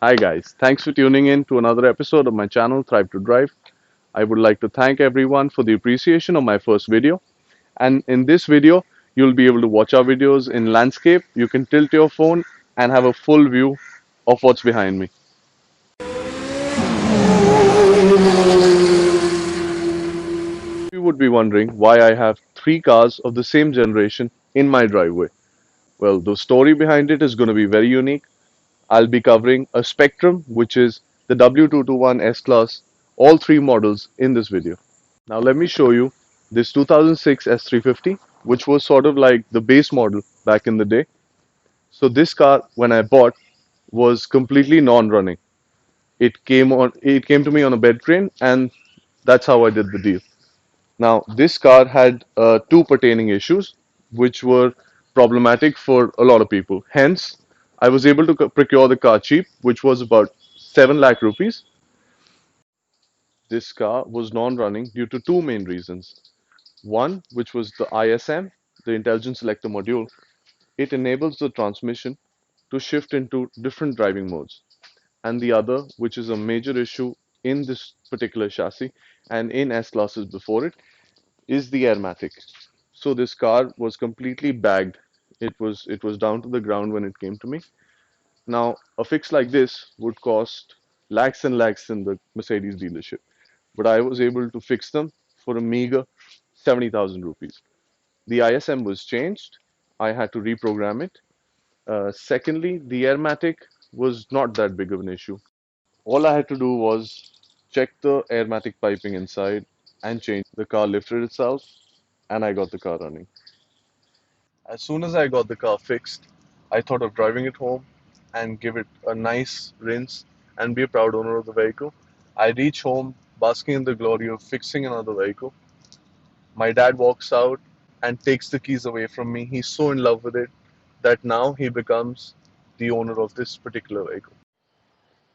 Hi guys, thanks for tuning in to another episode of my channel Thrive to Drive. I would like to thank everyone for the appreciation of my first video. And in this video, you'll be able to watch our videos in landscape. You can tilt your phone and have a full view of what's behind me. You would be wondering why I have three cars of the same generation in my driveway. Well, the story behind it is going to be very unique. I'll be covering a Spectrum, which is the W221 S class, all three models in this video. Now let me show you this 2006 S350, which was sort of like the base model back in the day. So this car, when I bought, was completely non-running. It came to me on a bed crane, and that's how I did the deal. Now this car had two pertaining issues, which were problematic for a lot of people. Hence, I was able to procure the car cheap, which was about 7 lakh rupees. This car was non-running due to two main reasons. One, which was the ISM, the Intelligent Selector Module, it enables the transmission to shift into different driving modes. And the other, which is a major issue in this particular chassis and in S classes before it, is the airmatic. So this car was completely bagged. It was down to the ground when it came to me. Now, a fix like this would cost lakhs and lakhs in the Mercedes dealership, but I was able to fix them for a meager 70,000 rupees. The ISM was changed. I had to reprogram it. Secondly, the airmatic was not that big of an issue. All I had to do was check the airmatic piping inside and change. The car lifted itself, and I got the car running. As soon as I got the car fixed, I thought of driving it home and give it a nice rinse and be a proud owner of the vehicle. I reach home basking in the glory of fixing another vehicle. My dad walks out and takes the keys away from me. He's so in love with it that now he becomes the owner of this particular vehicle.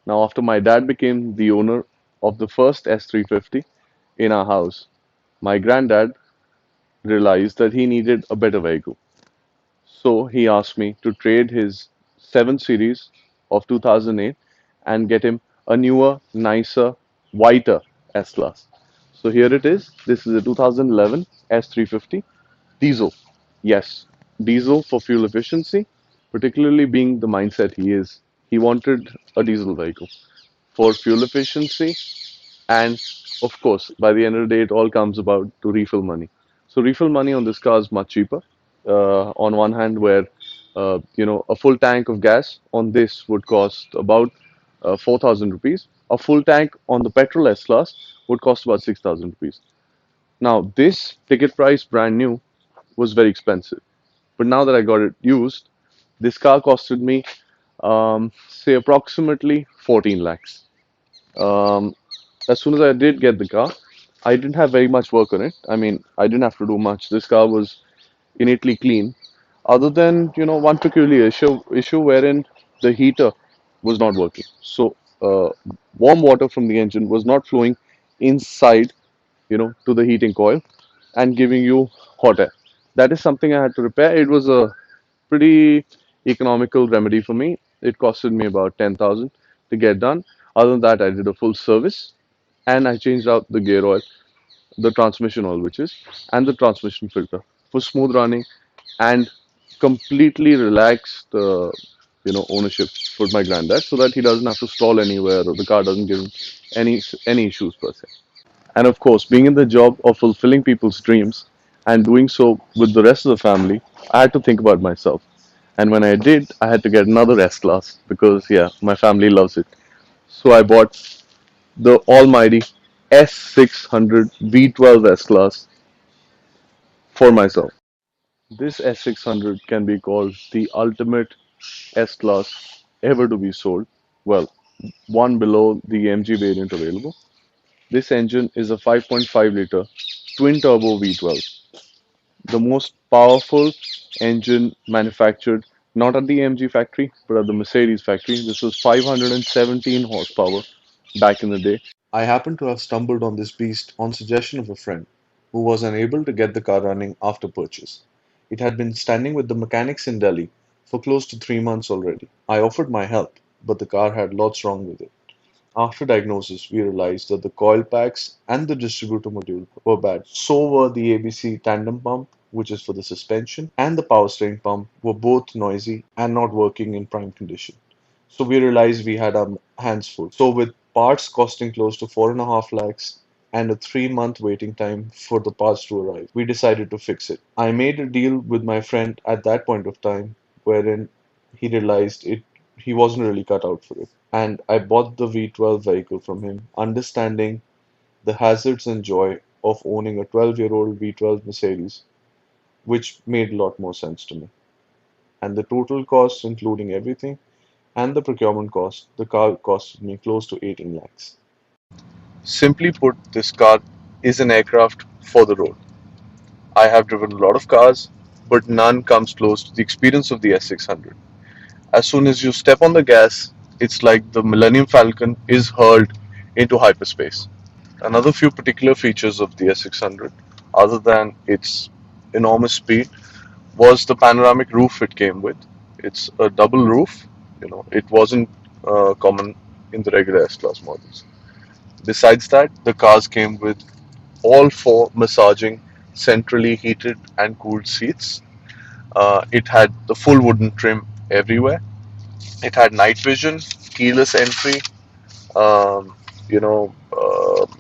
Now, after my dad became the owner of the first S350 in our house, my granddad realized that he needed a better vehicle. So he asked me to trade his 7 Series of 2008 and get him a newer, nicer, whiter S Class. So here it is. This is a 2011 S350 diesel. Yes, diesel for fuel efficiency, particularly being the mindset he is. He wanted a diesel vehicle for fuel efficiency, and of course, by the end of the day, it all comes about to refill money. So refill money on this car is much cheaper. On one hand, where a full tank of gas on this would cost about 4,000 rupees. A full tank on the petrol S class would cost about 6,000 rupees. Now, this ticket price, brand new, was very expensive. But now that I got it used, this car costed me, say, approximately 14 lakhs. Um, as soon as I did get the car, I didn't have very much work on it. I mean, I didn't have to do much. This car was innately clean, other than one peculiar issue wherein the heater was not working. So warm water from the engine was not flowing inside, to the heating coil and giving you hot air. That is something I had to repair. It was a pretty economical remedy for me. It costed me about 10,000 to get done. Other than that, I did a full service and I changed out the gear oil, the transmission oil, which is, and the transmission filter for smooth running and completely relaxed, ownership for my granddad, so that he doesn't have to stall anywhere or the car doesn't give him any issues per se. And of course, being in the job of fulfilling people's dreams and doing so with the rest of the family, I had to think about myself. And when I did, I had to get another S class because, yeah, my family loves it. So I bought the almighty S600 V12 S class for myself. This S600 can be called the ultimate S class ever to be sold. Well, one below the MG variant available. This engine is a 5.5 liter twin turbo V12, the most powerful engine manufactured not at the AMG factory but at the Mercedes factory. This was 517 horsepower back in the day. I happened to have stumbled on this beast on suggestion of a friend who was unable to get the car running after purchase. It had been standing with the mechanics in Delhi for close to 3 months already. I offered my help, but the car had lots wrong with it. After diagnosis, we realized that the coil packs and the distributor module were bad. So were the ABC tandem pump, which is for the suspension, and the power steering pump were both noisy and not working in prime condition. So we realized we had our hands full. So with parts costing close to 4.5 lakhs and a 3 month waiting time for the parts to arrive, we decided to fix it. I made a deal with my friend at that point of time, wherein he realized he wasn't really cut out for it. And I bought the V12 vehicle from him, understanding the hazards and joy of owning a 12-year-old V12 Mercedes, which made a lot more sense to me. And the total cost, including everything, and the procurement cost, the car costed me close to 18 lakhs. Simply put, this car is an aircraft for the road. I have driven a lot of cars, but none comes close to the experience of the S600. As soon as you step on the gas, it's like the Millennium Falcon is hurled into hyperspace. Another few particular features of the S600, other than its enormous speed, was the panoramic roof it came with. It's a double roof. It wasn't common in the regular S-Class models. Besides that, the cars came with all four massaging, centrally heated and cooled seats. It had the full wooden trim everywhere. It had night vision, keyless entry,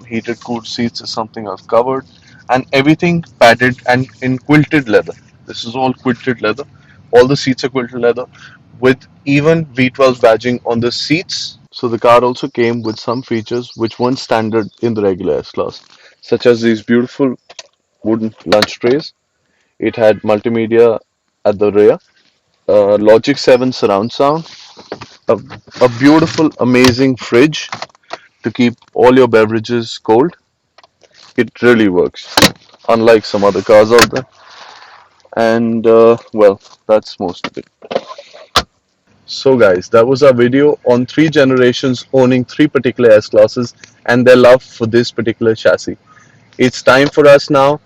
heated cooled seats is something I've covered, and everything padded and in quilted leather. This is all quilted leather. All the seats are quilted leather with even V12 badging on the seats. So the car also came with some features which weren't standard in the regular S-Class, such as these beautiful wooden lunch trays. It had multimedia at the rear, Logic 7 surround sound, a, a beautiful, amazing fridge to keep all your beverages cold. It really works, unlike some other cars out there. And well, that's most of it. So, guys, that was our video on three generations owning three particular S classes and their love for this particular chassis. It's time for us now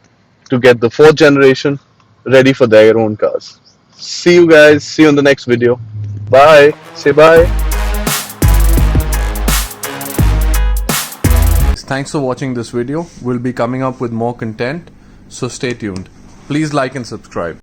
to get the fourth generation ready for their own cars. See you guys. See you in the next video. Bye. Say bye. Thanks for watching this video. We'll be coming up with more content, so stay tuned. Please like and subscribe.